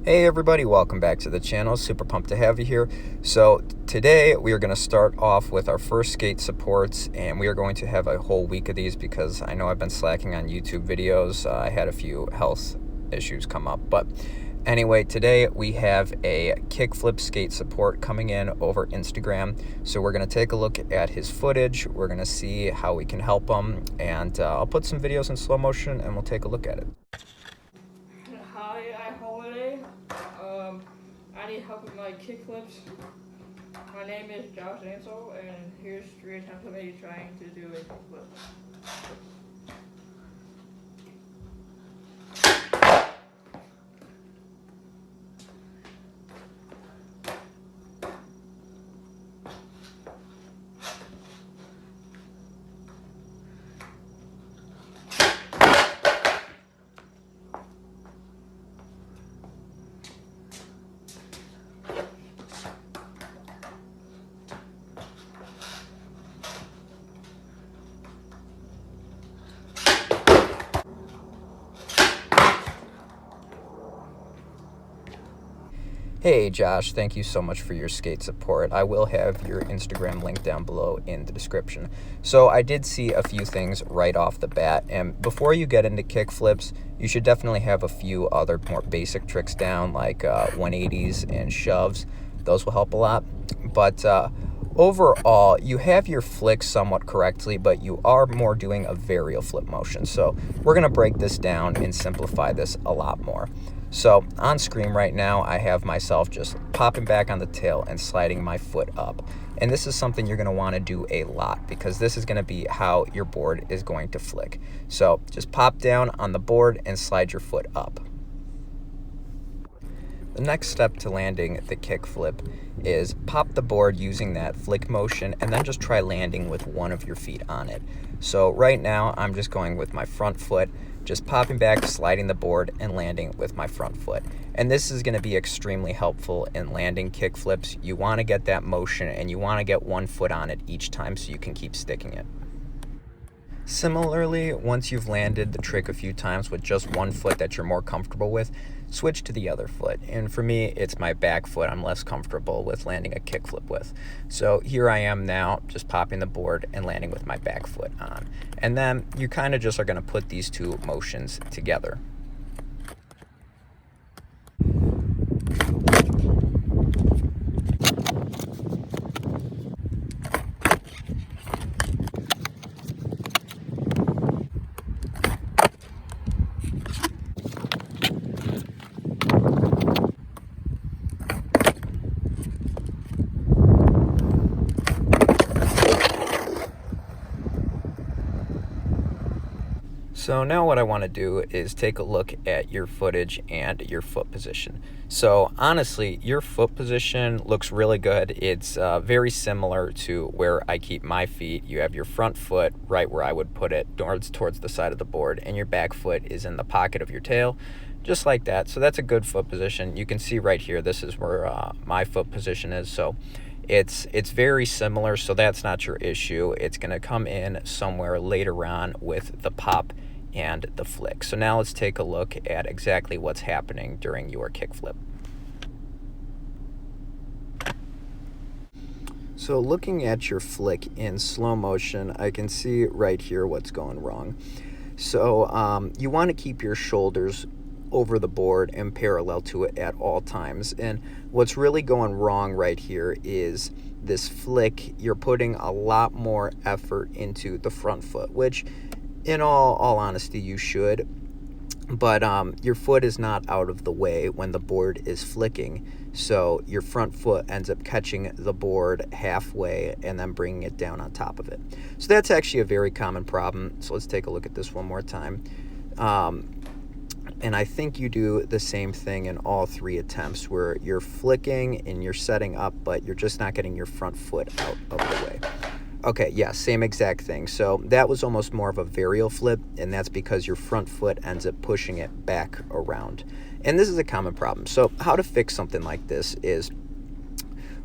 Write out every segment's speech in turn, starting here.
Hey everybody, welcome back to the channel. Super pumped to have you here. So today we are going to start off with our first skate supports, and we are going to have a whole week of these because I know I've been slacking on YouTube videos. I had a few health issues come up, but anyway, today we have a kickflip skate support coming in over Instagram. So we're going to take a look at his footage. We're going to see how we can help him, and I'll put some videos in slow motion and we'll take a look at it. Hi, Holiday. I need help with my kickflips. My name is Josh Ansel, and here's 3 attempts of me trying to do a kickflip. Hey Josh, thank you so much for your skate support. I will have your Instagram link down below in the description. So I did see a few things right off the bat, and before you get into kickflips, you should definitely have a few other more basic tricks down, like 180s and shoves. Those will help a lot. But overall, you have your flicks somewhat correctly, but you are more doing a varial flip motion. So we're going to break this down and simplify this a lot more. So on screen right now, I have myself just popping back on the tail and sliding my foot up. And this is something you're going to want to do a lot because this is going to be how your board is going to flick. So just pop down on the board and slide your foot up. The next step to landing the kickflip is pop the board using that flick motion and then just try landing with one of your feet on it. So right now I'm just going with my front foot, just popping back, sliding the board, and landing with my front foot. And this is going to be extremely helpful in landing kickflips. You want to get that motion and you want to get one foot on it each time so you can keep sticking it. Similarly, once you've landed the trick a few times with just one foot that you're more comfortable with, switch to the other foot. And for me, it's my back foot I'm less comfortable with landing a kickflip with. So here I am now, just popping the board and landing with my back foot on. And then you kind of just are going to put these two motions together. So now what I want to do is take a look at your footage and your foot position. So honestly, your foot position looks really good. It's very similar to where I keep my feet. You have your front foot right where I would put it, towards the side of the board, and your back foot is in the pocket of your tail, just like that. So that's a good foot position. You can see right here, this is where my foot position is. So it's very similar, so that's not your issue. It's going to come in somewhere later on with the pop and the flick. So now let's take a look at exactly what's happening during your kickflip. So looking at your flick in slow motion, I can see right here what's going wrong. So you want to keep your shoulders over the board and parallel to it at all times. And what's really going wrong right here is this flick. You're putting a lot more effort into the front foot, which in all honesty you should, but your foot is not out of the way when the board is flicking, so your front foot ends up catching the board halfway and then bringing it down on top of it. So that's actually a very common problem. So let's take a look at this one more time. And I think you do the same thing in all 3 attempts where you're flicking and you're setting up, but you're just not getting your front foot out of the way. Okay, yeah, same exact thing. So that was almost more of a varial flip, and that's because your front foot ends up pushing it back around. And this is a common problem. So how to fix something like this is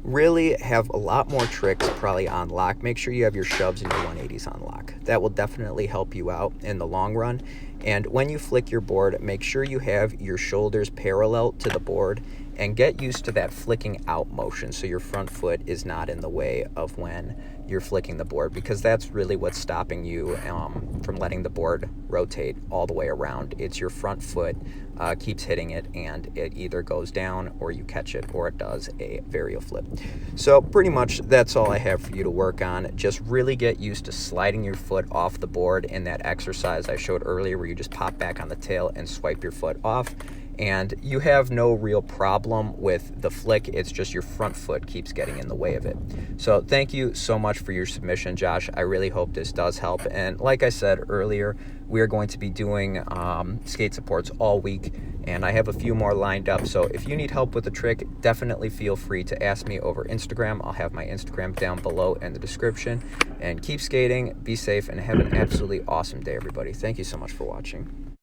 really have a lot more tricks probably on lock. Make sure you have your shoves and your 180s on lock. That will definitely help you out in the long run. And when you flick your board, make sure you have your shoulders parallel to the board and get used to that flicking out motion so your front foot is not in the way of when you're flicking the board, because that's really what's stopping you from letting the board rotate all the way around. It's your front foot keeps hitting it, and it either goes down or you catch it, or it does a varial flip. So pretty much that's all I have for you to work on. Just really get used to sliding your foot off the board in that exercise I showed earlier where you just pop back on the tail and swipe your foot off. And you have no real problem with the flick. It's just your front foot keeps getting in the way of it. So thank you so much for your submission, Josh. I really hope this does help. And like I said earlier, we are going to be doing skate supports all week, and I have a few more lined up. So if you need help with the trick, definitely feel free to ask me over Instagram. I'll have my Instagram down below in the description. And keep skating, be safe, and have an absolutely awesome day, everybody. Thank you so much for watching.